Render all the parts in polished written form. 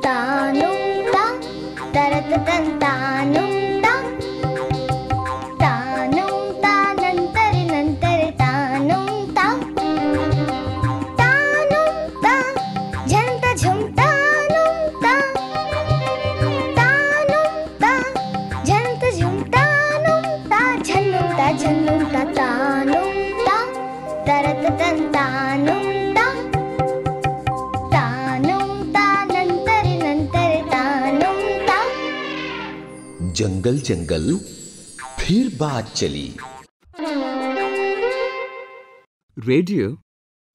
तानुं ता तरततं तानुं ता तानुं तानन्तरि नन्तरि तानुं ता तानुं ता झन्त झुं तानुं ता तानुं ता झन्त झुं तानुं ता झन्नुं ता झन्नुं ता तानुं ता तरततं तानुं ता तानुं तानन्तरि नन्तरि तानुं ता। जंगल जंगल फिर बात चली। Radio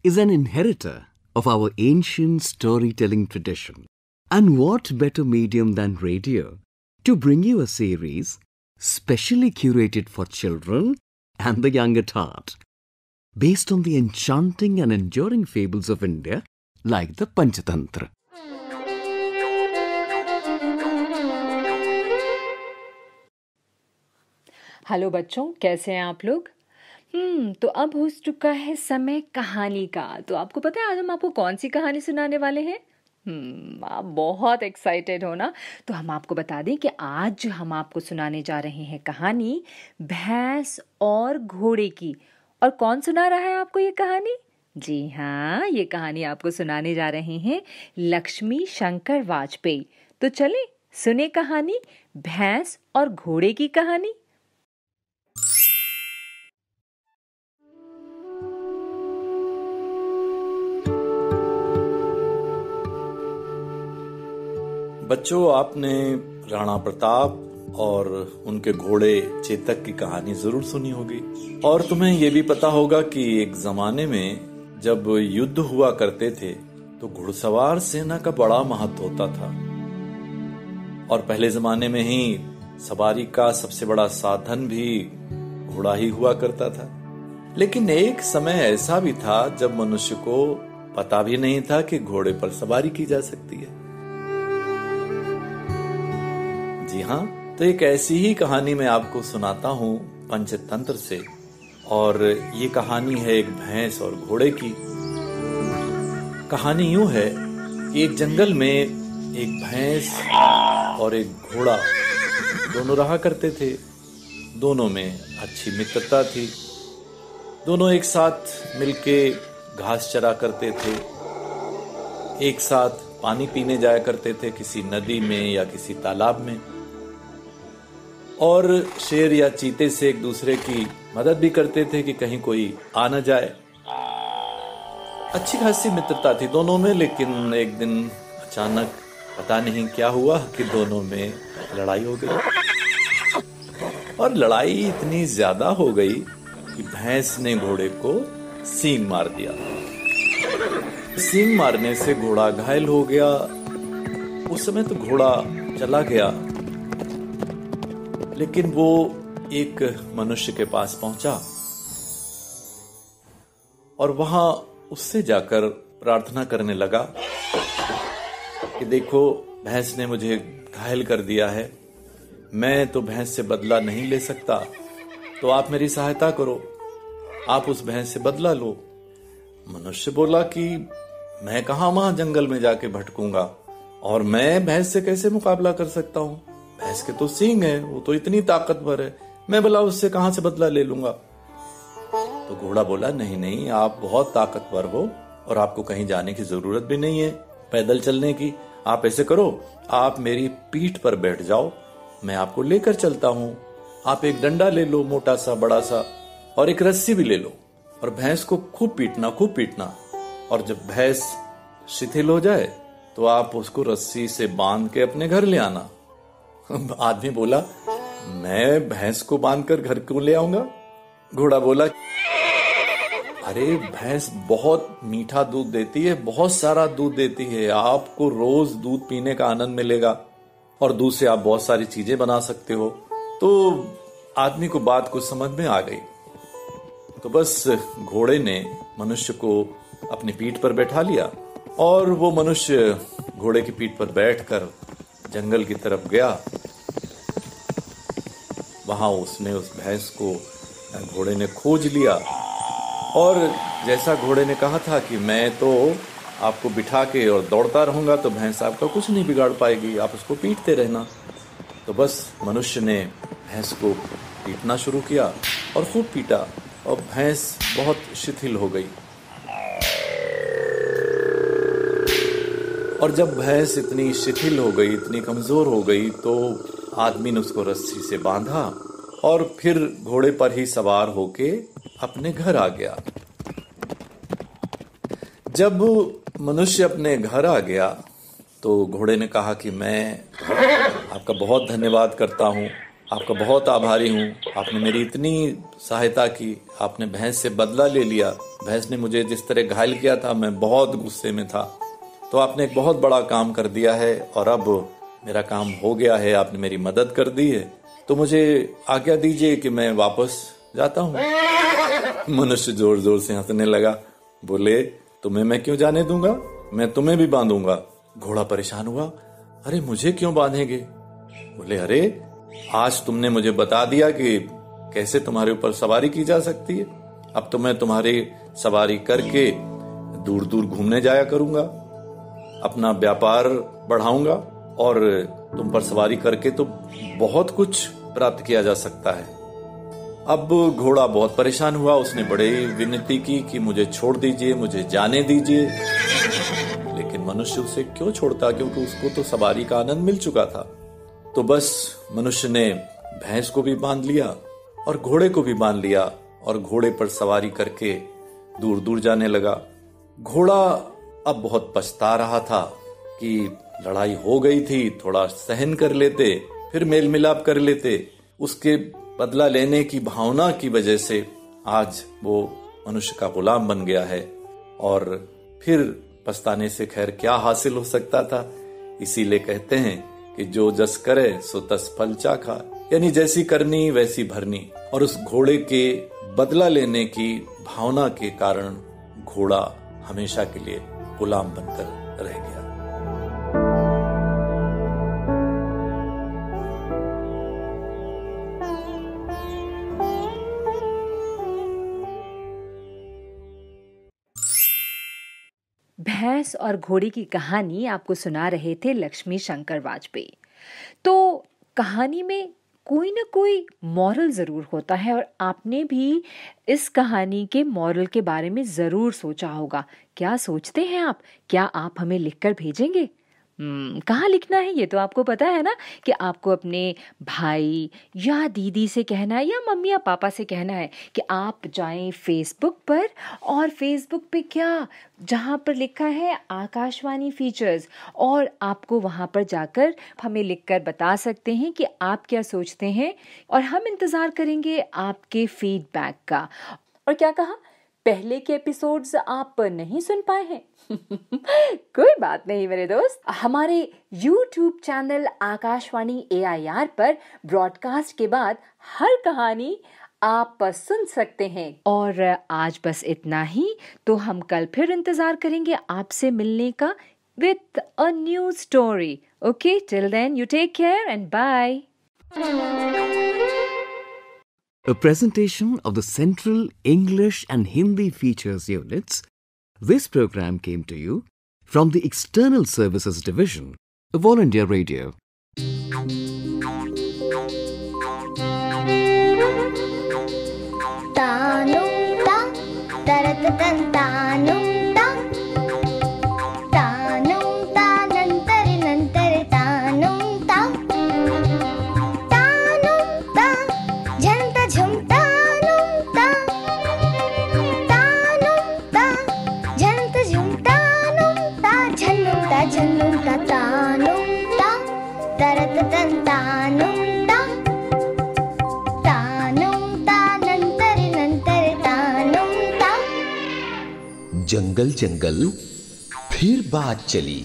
is an inheritor of our ancient storytelling tradition. And what better medium than radio to bring you a series specially curated for children and the young at heart, based on the enchanting and enduring fables of India like the Panchatantra. Hello बच्चों, कैसे हैं आप लोग? तो अब हो चुका है समय कहानी का। तो आपको पता है आज हम आपको कौन सी कहानी सुनाने वाले हैं? आप बहुत एक्साइटेड हो ना? तो हम आपको बता दें कि आज जो हम आपको सुनाने जा रहे हैं कहानी भैंस और घोड़े की। और कौन सुना रहा है आपको ये कहानी? जी हाँ, ये कहानी आपको सुनाने जा रहे हैं लक्ष्मी शंकर वाजपेयी। तो चले सुने कहानी भैंस और घोड़े की कहानी। बच्चों, आपने राणा प्रताप और उनके घोड़े चेतक की कहानी जरूर सुनी होगी। और तुम्हें यह भी पता होगा कि एक जमाने में जब युद्ध हुआ करते थे तो घुड़सवार सेना का बड़ा महत्व होता था। और पहले जमाने में ही सवारी का सबसे बड़ा साधन भी घोड़ा ही हुआ करता था। लेकिन एक समय ऐसा भी था जब मनुष्य को पता भी नहीं था कि घोड़े पर सवारी की जा सकती है। जी हाँ, तो एक ऐसी ही कहानी मैं आपको सुनाता हूँ पंचतंत्र से। और ये कहानी है एक भैंस और घोड़े की। कहानी यूं है कि एक जंगल में एक भैंस और एक घोड़ा दोनों रहा करते थे। दोनों में अच्छी मित्रता थी। दोनों एक साथ मिलके घास चरा करते थे, एक साथ पानी पीने जाया करते थे किसी नदी में या किसी तालाब में। और शेर या चीते से एक दूसरे की मदद भी करते थे कि कहीं कोई आ न जाए। अच्छी खासी मित्रता थी दोनों में। लेकिन एक दिन अचानक पता नहीं क्या हुआ कि दोनों में लड़ाई हो गई। और लड़ाई इतनी ज्यादा हो गई कि भैंस ने घोड़े को सींग मार दिया। सींग मारने से घोड़ा घायल हो गया। उस समय तो घोड़ा चला गया, लेकिन वो एक मनुष्य के पास पहुंचा और वहां उससे जाकर प्रार्थना करने लगा कि देखो, भैंस ने मुझे घायल कर दिया है, मैं तो भैंस से बदला नहीं ले सकता, तो आप मेरी सहायता करो, आप उस भैंस से बदला लो। मनुष्य बोला कि मैं कहां वहां जंगल में जाके भटकूंगा और मैं भैंस से कैसे मुकाबला कर सकता हूं? भैंस के तो सींग है, वो तो इतनी ताकतवर है, मैं भला उससे कहां से बदला ले लूंगा? तो घोड़ा बोला नहीं नहीं, आप बहुत ताकतवर हो और आपको कहीं जाने की जरूरत भी नहीं है पैदल चलने की। आप ऐसे करो, आप मेरी पीठ पर बैठ जाओ, मैं आपको लेकर चलता हूं। आप एक डंडा ले लो, मोटा सा बड़ा सा, और एक रस्सी भी ले लो और भैंस को खूब पीटना। और जब भैंस शिथिल हो जाए तो आप उसको रस्सी से बांध के अपने घर ले आना। आदमी बोला, मैं भैंस को बांधकर घर क्यों ले आऊंगा? घोड़ा बोला, अरे भैंस बहुत मीठा दूध देती है, बहुत सारा दूध देती है, आपको रोज दूध पीने का आनंद मिलेगा और दूध से आप बहुत सारी चीजें बना सकते हो। तो आदमी को बात कुछ समझ में आ गई। तो बस घोड़े ने मनुष्य को अपनी पीठ पर बैठा लिया और वो मनुष्य घोड़े की पीठ पर बैठकर जंगल की तरफ गया। वहां उसने उस भैंस को घोड़े ने खोज लिया और जैसा घोड़े ने कहा था कि मैं तो आपको बिठा के और दौड़ता रहूंगा तो भैंस आपका कुछ नहीं बिगाड़ पाएगी, आप उसको पीटते रहना। तो बस मनुष्य ने भैंस को पीटना शुरू किया और खूब पीटा और भैंस बहुत शिथिल हो गई। और जब भैंस इतनी शिथिल हो गई, इतनी कमजोर हो गई, तो आदमी ने उसको रस्सी से बांधा और फिर घोड़े पर ही सवार होके अपने घर आ गया। जब मनुष्य अपने घर आ गया तो घोड़े ने कहा कि मैं आपका बहुत धन्यवाद करता हूँ, आपका बहुत आभारी हूँ, आपने मेरी इतनी सहायता की, आपने भैंस से बदला ले लिया। भैंस ने मुझे जिस तरह घायल किया था, मैं बहुत गुस्से में था, तो आपने एक बहुत बड़ा काम कर दिया है और अब मेरा काम हो गया है, आपने मेरी मदद कर दी है, तो मुझे आज्ञा दीजिए कि मैं वापस जाता हूँ। मनुष्य जोर जोर से हंसने लगा, बोले तुम्हें मैं क्यों जाने दूंगा, मैं तुम्हें भी बांधूंगा। घोड़ा परेशान हुआ, अरे मुझे क्यों बांधेंगे? बोले अरे आज तुमने मुझे बता दिया कि कैसे तुम्हारे ऊपर सवारी की जा सकती है, अब तो मैं तुम्हारी सवारी करके दूर दूर घूमने जाया करूंगा, अपना व्यापार बढ़ाऊंगा और तुम पर सवारी करके तो बहुत कुछ प्राप्त किया जा सकता है। अब घोड़ा बहुत परेशान हुआ, उसने बड़े विनती की कि मुझे छोड़ दीजिए, मुझे जाने दीजिए, लेकिन मनुष्य उसे क्यों छोड़ता, क्योंकि उसको तो सवारी का आनंद मिल चुका था। तो बस मनुष्य ने भैंस को भी बांध लिया और घोड़े को भी बांध लिया और घोड़े पर सवारी करके दूर दूर जाने लगा। घोड़ा अब बहुत पछता रहा था कि लड़ाई हो गई थी, थोड़ा सहन कर लेते, फिर मेल मिलाप कर लेते। उसके बदला लेने की भावना की वजह से आज वो मनुष्य का गुलाम बन गया है और फिर पछताने से खैर क्या हासिल हो सकता था। इसीलिए कहते हैं कि जो जस करे सो तस फल चाखा, यानी जैसी करनी वैसी भरनी। और उस घोड़े के बदला लेने की भावना के कारण घोड़ा हमेशा के लिए गुलाम बनकर रह गया। भैंस और घोड़े की कहानी आपको सुना रहे थे लक्ष्मी शंकर वाजपेयी। तो कहानी में कोई ना कोई मॉरल ज़रूर होता है और आपने भी इस कहानी के मॉरल के बारे में ज़रूर सोचा होगा। क्या सोचते हैं आप? क्या आप हमें लिखकर भेजेंगे? कहाँ लिखना है ये तो आपको पता है ना, कि आपको अपने भाई या दीदी से कहना है या मम्मी या पापा से कहना है कि आप जाएं फेसबुक पर, और फेसबुक पे क्या जहाँ पर लिखा है आकाशवाणी फीचर्स, और आपको वहाँ पर जाकर हमें लिखकर बता सकते हैं कि आप क्या सोचते हैं और हम इंतज़ार करेंगे आपके फीडबैक का। और क्या कहा, पहले के एपिसोड्स आप नहीं सुन पाए हैं? कोई बात नहीं मेरे दोस्त, हमारे YouTube चैनल आकाशवाणी AIR पर ब्रॉडकास्ट के बाद हर कहानी आप सुन सकते हैं। और आज बस इतना ही, तो हम कल फिर इंतजार करेंगे आपसे मिलने का with a new story. Okay, till then you take care and bye. A presentation of the Central English and Hindi Features Units. This program came to you from the External Services Division of All India Radio. Tanum ta, taratatan tanum ta, tanum ta nantare nantare tanum ta, tanum ta jhanta jhum tanum ta, tanum ta jhanta jhum tanum ta, jhannum ta jhannum ta tanum ta, taratatan tanum ta. जंगल जंगल फिर बात चली।